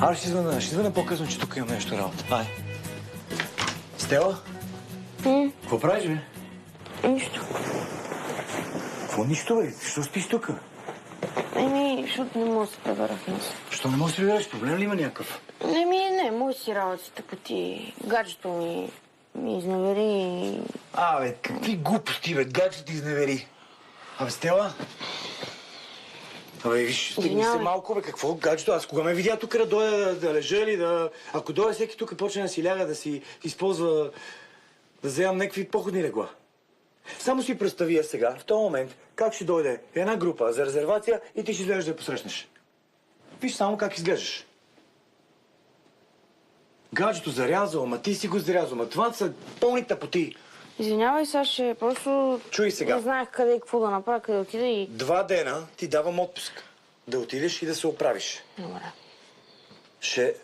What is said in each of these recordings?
Аз ще звъна по-късно, че тук имам нещо работа. Ай. Стела? Какво правиш, бе? Нищо. Какво нищо, бе? Защо спиш тук? Защото не мога да се пребера в нас. Що не можеш да се прибереш? Проблем ли има някакъв? Не, мои си работи тъпоти. Гаджето ми изневери и... Абе, какви глупости, бе, гадже ти изневери. Абе, Стела? Абе, виж, стигни се малко, бе, какво гаджето? Аз кога ме видя тук да дойда да лежа или да... Ако дойде всеки тук почне да си ляга, да си използва... Да вземам някакви походни легла. Само си представи сега, в този момент, как ще дойде една група за резервация и ти ще излезеш да я посрещнеш. Виж само как изглеждаш. Гаджето зарязал, ама ти си го зарязал, ама това са пълни тъпоти. Извинявай, Саше, просто... Чуй сега. Не знаех къде и какво да направя, къде отида и... 2 дена ти давам отпуск. Да отидеш и да се оправиш. Добре.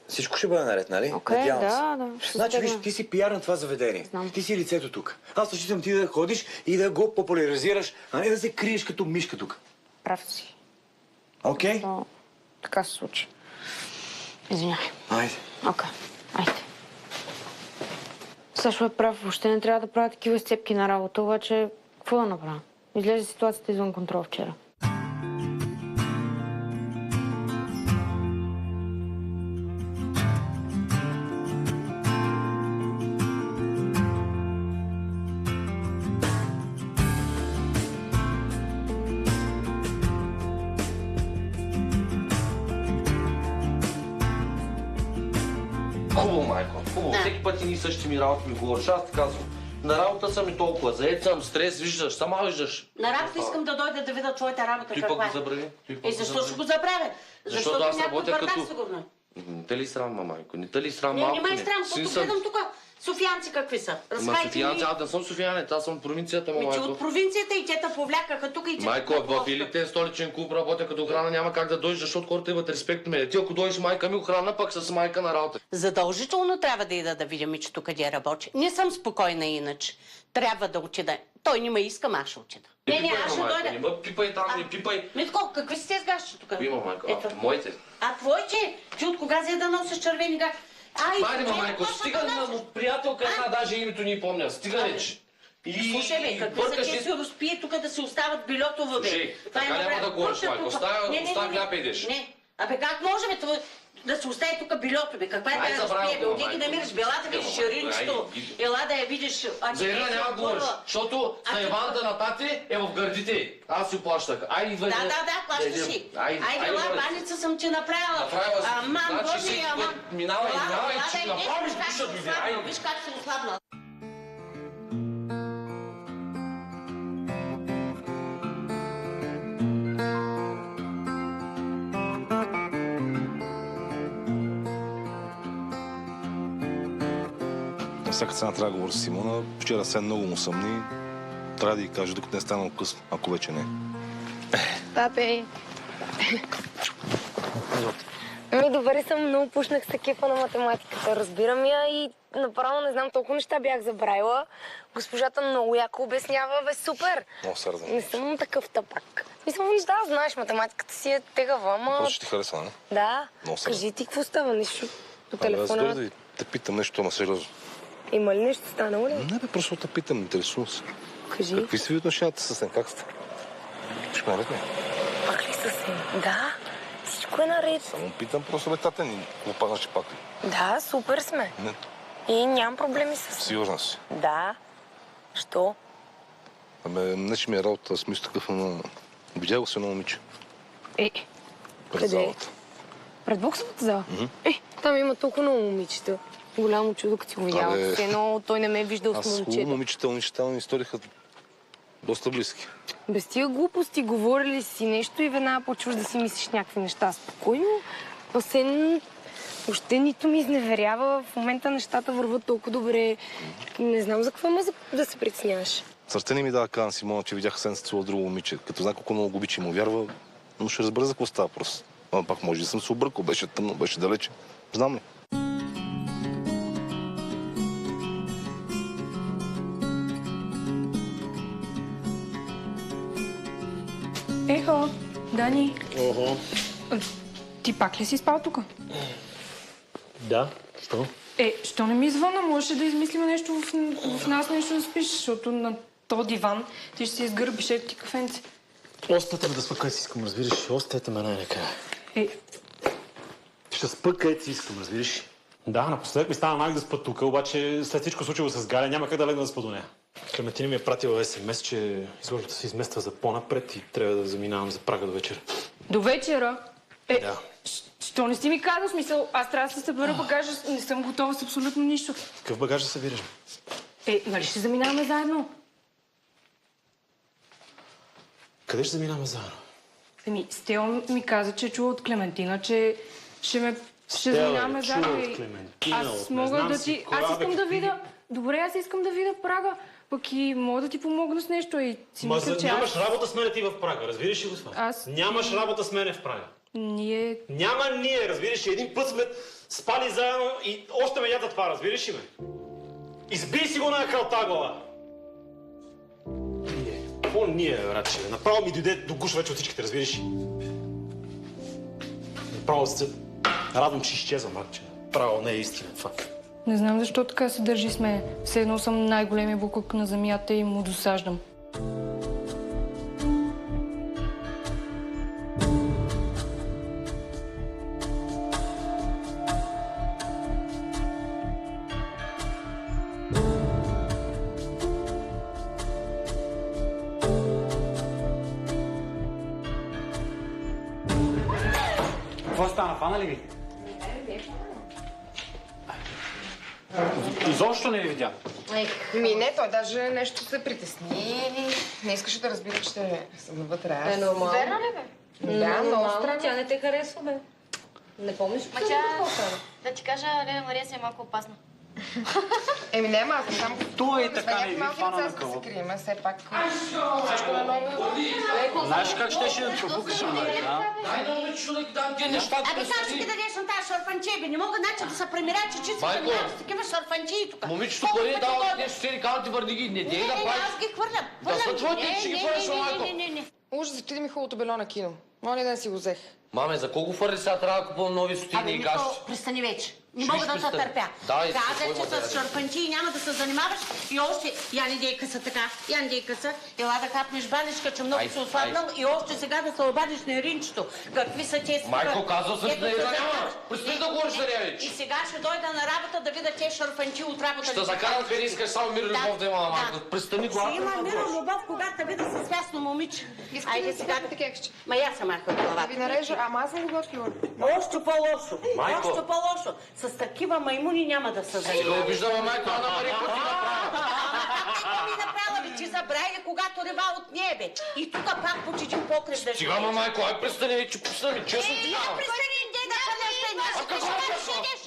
Всичко ще бъде наред, нали? Окей, Надявам да. се. Значи, виж, ти си пиар на това заведение. Знам. Ти си лицето тук. Аз разчитам ти да ходиш и да го популяризираш, а не да се криеш като мишка тук. Прав си. Окей? Но така се случи. Извинявай. Айде. Окей, айде. Сашо е прав, въобще не трябва да правя такива сцепки на работа, обаче какво да направя? Изглежда ситуацията извън контрол вчера. Хубаво, майко, хубаво. Всеки път и ни същи ми работи ми говориш. Аз ти казвам, на работа съм и толкова. Заед съм, стрес, виждаш, сама виждаш. На работа искам да дойда да видя твоята работа Той каква пък е. го забрави. Защо ще го забравя? Защото аз някой работя бардак като... сигурно. Не те ли срам, майко? Не те ли срам Не, малко? не ме е срам, защото гледам тук софиянци какви са. Ма Разкайте софиянци, ми. аз не съм софиянец, аз съм от провинцията, Ти майко. от провинцията и те те повлякаха тук и те... Майко, в Елитен столичен клуб работя като охрана, няма как да дойдеш, защото хората имат респект към мен. Ти ако дойдеш майка ми охрана, пък с майка на работа. Задължително трябва да ида да видя Мичето къде работи. Не съм спокойна иначе. Трябва да отида. Той не ме иска, аз ще отида. Не, аз ще дойда. Не ме пипай там, не пипай. Митко, какви си тези гащи тук? Има, майко. Ето. Моите. А твоите? Ти от кога за да носиш червени гащи? Майде, майко, стига на приятелка една, даже името ни помня. Стига вече. Слушай, бе, какви са че си разпие тук да се остават билетове, бе? Слушай, така няма да говориш, майко. Оставя хляб идеш. Не, абе как може, бе, да се остави тук билето, бе? Каква е Ай, да забравя разпие, бе? го, Отиди да майко. мириш бела да видиш ширинчето. Ела да я видиш. За една няма да говориш, защото Сайваната на тати е в гърдите. Аз си плащах. Ай, идвай. Да, плащаш си. Айде, ела, баница съм ти направила. Направила си. Аман, Значи Боже, всеки аман. път минава и че Ела, направиш виж как душата си ми. ослабнал, виж как си ослабнал. На всяка цена трябва да говоря с Симона. Вчера се много му съмни. Трябва да й кажа, докато не е станало късно, ако вече не. Папе. Добре съм, много пушнах с екипа на математиката. Разбирам я и направо не знам, толкова неща бях забравила. Госпожата много яко обяснява, бе, супер. Много се радвам. Не съм такъв тъпак. Мисля, да, знаеш, математиката си е тегава, ама... Просто ще ти хареса, не? Да. Много се Кажи ти, какво става? Нещо по Аз телефона? да те питам нещо, ама сериозно. Има ли нещо станало ли? Не бе, просто те питам, интересувам се. Кажи. Какви са ви отношенията с него? Как сте? Ще наред ме. Пак ли с него? Да. Всичко е наред. Само питам, просто бе, тата ни. Какво ще пак ли? Да, супер сме. Не, И нямам проблеми с... сигурна си. Да. Що? Абе, не че ми е работа, смисъл такъв, но... Видя го с едно момиче. Пред къде? залата. Пред боксовата зала? Там има толкова много момичета. Голямо чудо, като си го видяла. Абе. Все едно той не ме е виждал Аз с с хубаво момчета. момичета, момичета ми историха доста близки. Без тия глупости говорили си нещо и веднага почваш да си мислиш някакви неща. Спокойно. Осен... Въобще нито ми изневерява. В момента нещата върват толкова добре. Не знам за какво има да се притесняваш. Сърце не ми дава казан Симона, че видях Асен с цело друго момиче. Като знае колко много го обича и му вярва, но ще разбера за какво става просто. Ама пак може да съм се объркал, беше тъмно, беше далече. Знам ли? Ехо, Дани. Охо. Ти пак ли си спал тук? Да, що? Що не ми звънна? Можеше да измислим нещо в нас, нещо да спиш, защото на този диван ти ще си изгърбиш ти кафенце. Остата да спа където си искам, разбираш? Оставете ме най-накрая. Ще спа където си искам, разбираш? Да, напоследък ми стана навик да спа тук, обаче след всичко случило с Галя няма как да легна да спа до нея. Клементина ми е пратила СМС, че изложбата се измества за по-напред и трябва да заминавам за Прага до вечера. До вечера? Да. Що не си ми казал? Смисъл, аз трябва да се събера багажа, не съм готова с абсолютно нищо. Какъв багаж да събираш? Нали ще заминаваме заедно? Къде ще заминаваме заедно? Стел ми каза, че чува от Клементина, че ще заминаваме заедно. От Клементина, Аз мога да ти... Аз искам да видя... Добре, аз искам да видя Прага. Пък и мога да ти помогна с нещо и си мисля, че нямаш работа с мене ти в Прага, разбираш ли го това? Нямаш работа с мене в Прага. Ние... Няма ние, разбираш ли? Един път сме спали заедно и още ме яда това, разбираш ли ме? Избий си го на калта глава! Ние. Какво ние, братче? Направо ми дойде до гуш вече от всичките, разбираш ли? Направо се радвам, че изчезвам, братче. Право не е истина това. Не знам защо така се държи с мен. Все едно съм най-големия буклук на земята и му досаждам. Какво стана? Фана ли ви? Изобщо не ви видя. Не, той даже нещо се притесни. Не искаше да разбира, че съм навътре. Аз. Нормално. Верно ли, бе? Да, много странно. Тя не те харесва, бе. Не помниш? Ма тя, да ти кажа, Лена Мария си е малко опасна. Няма, аз не знам. Той е така, не ви малки фана деца, на за да кълъп. се крием, все пак. Всичко на ново. Знаеш как щеше да чупукаш на мен, а? Дай да ме човек, да, те нещата Абе, как ще дадеш на тази шарфанче, бе? Не мога значи да се премирят, че чисто Майко! с такива шарфанчи тук. Момичето, къде дава нещо, ще ни казват и върни ги, не дей да правиш. Аз ги хвърлям. Да са твоите, че ги хвърляш на майко. Не. Ужас, отиде ми хубавото бельо на кино. Моля да не си го взех. Маме, за колко фърли сега трябва да купувам нови стотини и Ами, гащи? Мито, престани вече. Не Ще мога да те престани. търпя. Да, и Казах, какво че има да с рече? шарпанчи няма да се занимаваш и още... Я не дей къса така, я не дей къса. Ела да хапнеш баничка, че много Ай, си ослабнал и още сега да се обадиш на Иринчето. Какви са те Майко, казал съм, че Ето не се няма. закараш. Престани да говориш за нея И вече. сега ще дойда на работа да видя те шарпанчи от работа. Ще закарам къде искаш, само мир и любов да има, майко. Престани Ще главата. има мир и любов, когато видя с ясно момиче. Искате да си капите кекче. Ма я съм маха главата. Ви нарежа, ама аз съм го готвила. Още по-лошо. Майко. Още по-лошо. С такива маймуни няма да се Сега занимава. обиждаме майко, Ана Мария, какво ти направя? Какво ми направила, бе, че забравя, когато рева от небе. И тук пак почетим покрив да Стига, ма, майко, ай престани вече, пусна ми, честно ти Я казвам. престани, дей да хвърляш какво ще честно? идеш.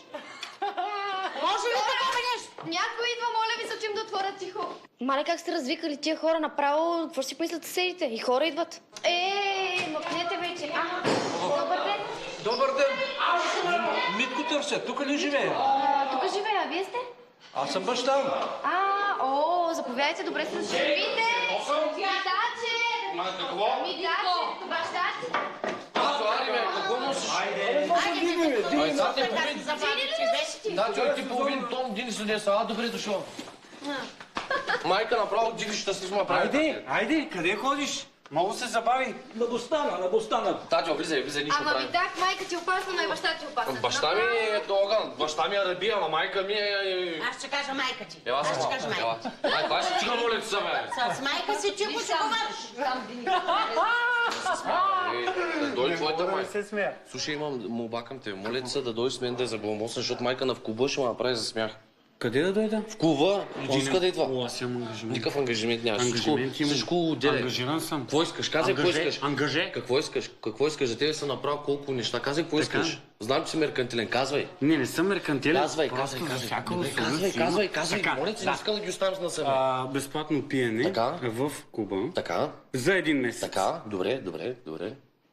Може ли такова нещо? Някой идва, моля ви, се да отворя тихо. Мале, как сте развикали тия хора направо? Какво ще си помислят съседите? И хора идват. Мъкнете вече. Добър ден. Добър ден! Митко търся, тук ли живее? Тук живея, а вие сте? Аз съм баща. Заповядайте, добре се зашевите. Митаче! Какво? Митаче, баща! Ари, бе, какво носиш? Ай, сега те половин. Да, човек ти половин тон, Дини се деса. Добре дошъл. Майка, направо Дини щастлив ме прави. Айде, къде ходиш? Много се забави. На Бостана. Татьо, влизай, нищо Ама прави. ми так, майка ти опасна, но и баща ти опасна. Баща ми е огън, баща ми е рабия, ама майка ми е... Аз ще кажа майка ти. Ела Аз се ще кажа майка. ела. Майко, аз ще чуга моля се, бе. С майка си тихо ще говориш. Дойде твоята майка. Не се смея. Слушай, имам молба към те. Моля ти се да дойдеш с мен да я забламосна, защото майка на в клуба ще ме направи за смях. Къде да дойда? В клуба? Кой иска да идва? Аз имам ангажимент. Никакъв ангажимент нямаш. Ангажимент имам. Всичко отделя. Ангажиран съм. Какво искаш? Казай какво искаш. Ангаже? Какво искаш? Какво искаш? За тебе са направил колко неща. Казай какво Така. искаш. Знам, че си меркантилен. Казвай. Не съм меркантилен. Казвай. Просто за всяка Добре, услуга казвай. Така, Моля ти, не искам да ги оставям на себе. Безплатно пиене Така. в клуба Така, за един месец. така. Добре.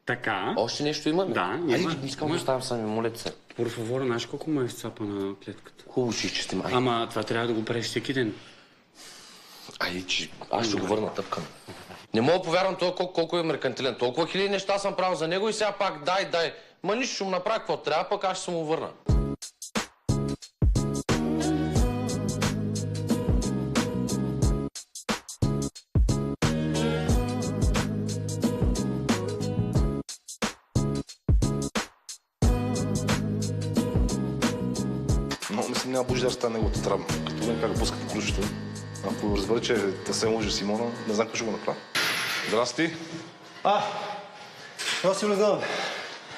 Така. Още нещо има ли? Да, има. Айде, не искам да оставям сами, моля ти се. Por favor, знаеш колко ме е изцапана клетката? Хубаво си, че сте май. Ама това трябва да го правиш всеки ден. Айде, че аз ще го върна тъпкан. Не мога да повярвам той колко е меркантилен. Толкова хиляди неща съм правил за него и сега пак дай. Ма нищо ще му направя какво трябва, пък аз ще се му върна. си няма Божидар стане неговата травма. Като мен как пускат крушето. Ако разбера, че те се може Симона, не знам какво ще го направя. Здрасти. Аз си влезнавам.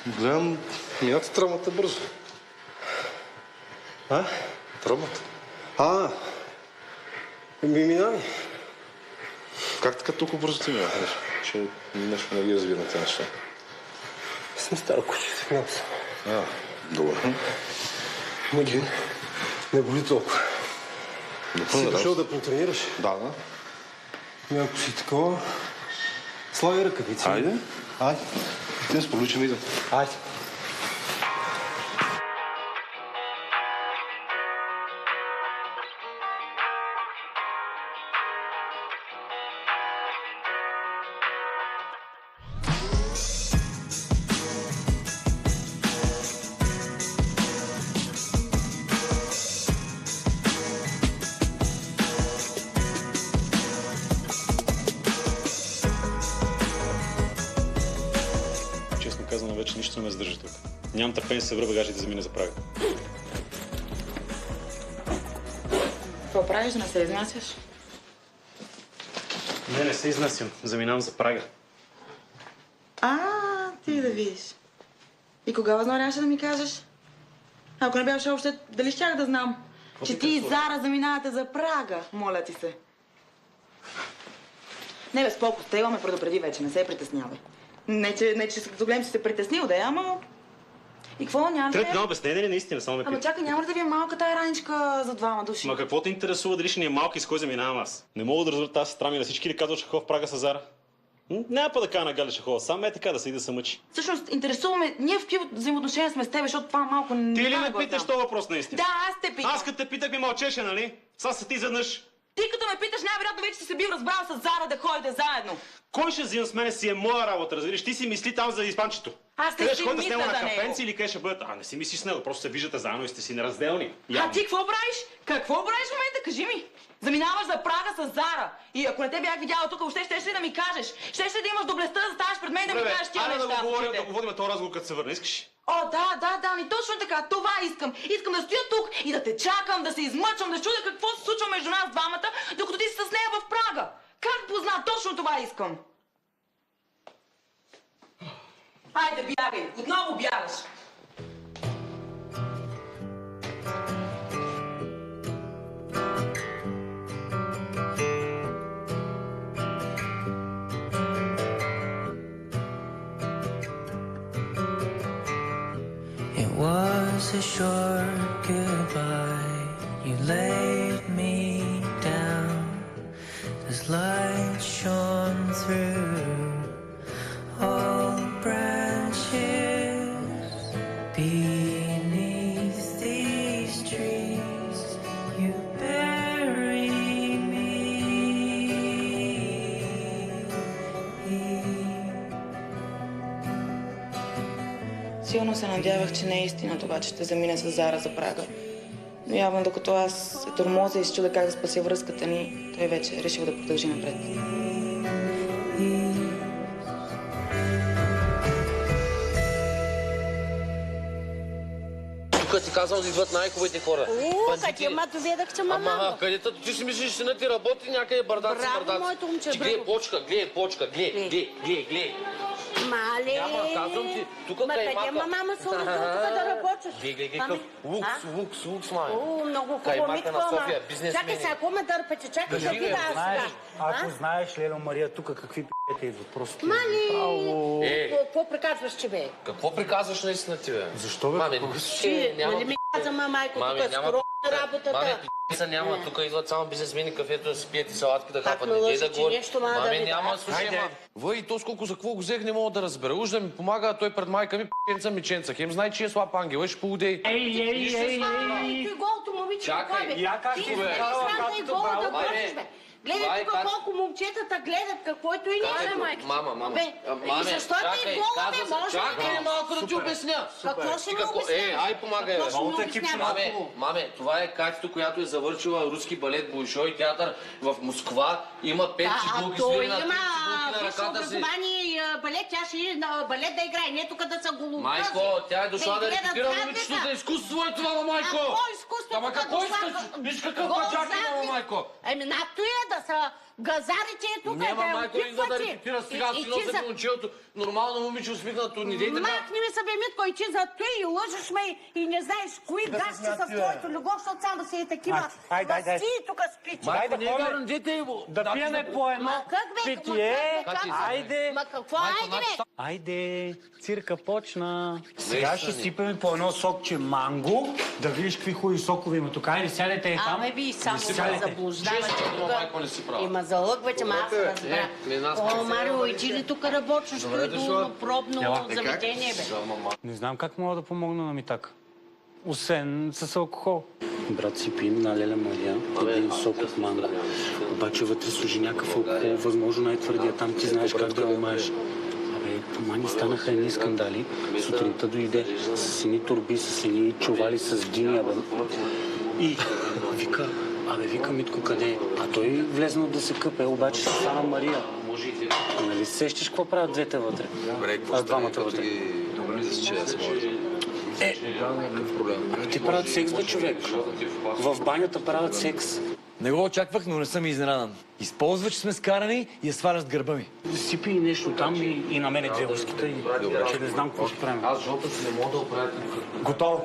Гледам, мината травмата бързо. Травмата. Минава. Как така толкова бързо ти минава? Че нещо не ги разбира на тези неща. Съм стара куче, знам се. Добре. Не боли толкова. Си дошъл да потренираш? Да. Ако си такова, слагай ръкавици. Айде. Ти не спорли, че ми идем. Айде. Честно казано, вече нищо не ме задържа тук. Нямам търпение да се върна багажа и да замина за Прага. Какво правиш, да не се изнасяш? Не се изнасям. Заминавам за Прага. Ти да видиш. И кога възнамеряваше да ми кажеш? Ако не бях още, дали щях да знам, че ти и Зара заминавате за Прага, моля ти се. Не бе, споко, Стела ме предупреди вече, не се притеснявай. Не, че като гледам, че се притеснил, да е, ама... И какво, няма да Трето на обяснение ли наистина, само ме Ама пита. чакай, няма ли да ви е малка тая раничка за двама души? Ма какво те интересува дали ще ни е малка и с кой заминавам аз? Не мога да разбера тази сестра ми на всички ли казваш, че ходя в Прага с Зара? Няма па да кажа на Галя, че ходя сам, така да се и да се мъчи. Всъщност, интересуваме, ние в какви взаимоотношения сме с теб, защото това малко не... Ти ли ме питаш този въпрос наистина? Да, аз те питам. Аз като те питах ми мълчеше, нали? Сега се ти изведнъж. Ти като ме питаш, най-вероятно вече си се бил разбрал с Зара да ходите заедно. Кой ще взима с мене си е моя работа, разбираш? Ти си мисли там за испанчето. Аз не Къде си ще ходите с мисля него на за него. кафенци или къде ще бъдете? Не си мислиш с него, просто се виждате заедно и сте си неразделни. А ти какво правиш? Какво правиш в момента? Кажи ми. Заминаваш за Прага с Зара. И ако не те бях видяла тук, въобще щеш ли да ми кажеш? Щеш ли да имаш доблестта да ставаш пред мен и да ми кажеш тия неща? Да го водим този разговор, като се върне, искаш? О, да, ми точно така. Това искам. Искам да стоя тук и да те чакам, да се измъчвам, да чудя какво се случва между нас двамата, докато ти си с нея в Прага. Как позна? Точно това искам. Хайде, бягай. Отново бягаш. It was a short goodbye. You laid me down as light shone through all branches beneath these trees. You bury me. Силно се надявах, че не е истина това, че ще замине с Зара за Прага. Но явно докато аз се тормозя и се чуда как да спася връзката ни, той вече е решил да продължи напред. Тук ти казвам да идват най-хубавите хора. Къде ма доведах, че мама. Ама къде ти си мислиш, че сина ти работи някъде бардаци, Браво, моето момче, Ти гледай браво. почка, гледай. Мале! Няма, казвам ти, тук Ма къде каймака. мама се тук да работиш? Гледай, какъв лукс, май. О, много хубаво, Каймака Митко, на София, бизнесмени. Чакай сега, ако ме дърпате, чакай да Кажи, видя аз сега. Ако знаеш, Лело Мария, тук какви п***те идват просто. Мали! Какво приказваш, че бе? Какво приказваш наистина ти, бе? Защо, бе? Маме, Ти, няма... нали ми каза, майко, Маме, тук няма... скоро работата. Маме, п***са няма, тук идват само бизнесмени, кафето да си пият и салатки да Как хапат. ме Не лъжи, да че говори. нещо мога да Маме, видя. няма, слушай, ма. Въй, то сколко за какво го взех, не мога да разбера. Уж да ми помага, а той пред майка ми п***енца миченца. Хем знае, че е слаб ангел, ще поудей. Ай, той голото момиче, Чакай, какво бе? я как Ти ти, не бе? си срам да и голо да Маме, бързиш, бе. това Гледай е тук как- колко момчетата гледат, каквото и не е, майка. Мама. Бе, Маме, защо те чакай, е голо, бе? каза се- Може ли Чакай да- малко да ти обясня. Какво ще Ти ми какво? обясняваш? Ай, помагай, бе. Какво ще ми обясняваш? Маме, това е Катито, която е завършила руски балет, Болшой театър в Москва. Има 5 цигулки, той свири на 3 има цигулки на висше ръката си. образование и балет, тя ще иде на балет да играе, не тук да са голубъзи. Майко, тя е дошла да гледат репетира задника. момичето за изкуство е това, майко! Какво изкуство Ама какво искаш? Виж какъв пачак има, майко. Еми, нато е да са газарите е тук, Няма, да я майко, идва да опитвате. репетира сега, си нося момчето. Нормално момиче усмихнато, не дейте така. Махни ми се, бе, Митко, и ти за той и лъжеш ме и не знаеш кои гащи са в твоето любов, защото само си е такива. Айде. Ти тук спичи. Майко, не е вярно, дете его. Да пиеме по едно Ма как бе? питие. Айде. Ма какво айде бе? Айде, цирка почна. Сега ще сипем по едно сокче манго, да видиш какви хубави сокове има тук. Айде, сядете и там. Абе, ви само се сядайте. заблуждавате Честно, тук. майко, не си права. Има залъгвате, ма аз разбра. О, Марио, и ти ли тук работиш в пробно заведение, бе? Не знам как мога да помогна на Митак. Освен с алкохол. Брат си пи на Леля Мария един сок от манго. Обаче вътре служи някакъв алкохол, възможно най-твърдия. Там ти знаеш как да умаеш. Абе, мани станаха едни скандали. Сутринта дойде с едни турби, с едни чували с дини, абе. И вика Митко къде е? А той влезнал да се къпе, обаче се стана Мария. Нали сещаш какво правят двете вътре? А двамата вътре. Ти правят секс, бе, човек. В банята правят секс. Не го очаквах, но не съм изненадан. Използва, че сме скарани и я сваля с гърба ми. Сипи нещо там и на мене две лъските, и че не знам какво ще правим. Аз жълта си не мога да оправя. Готово.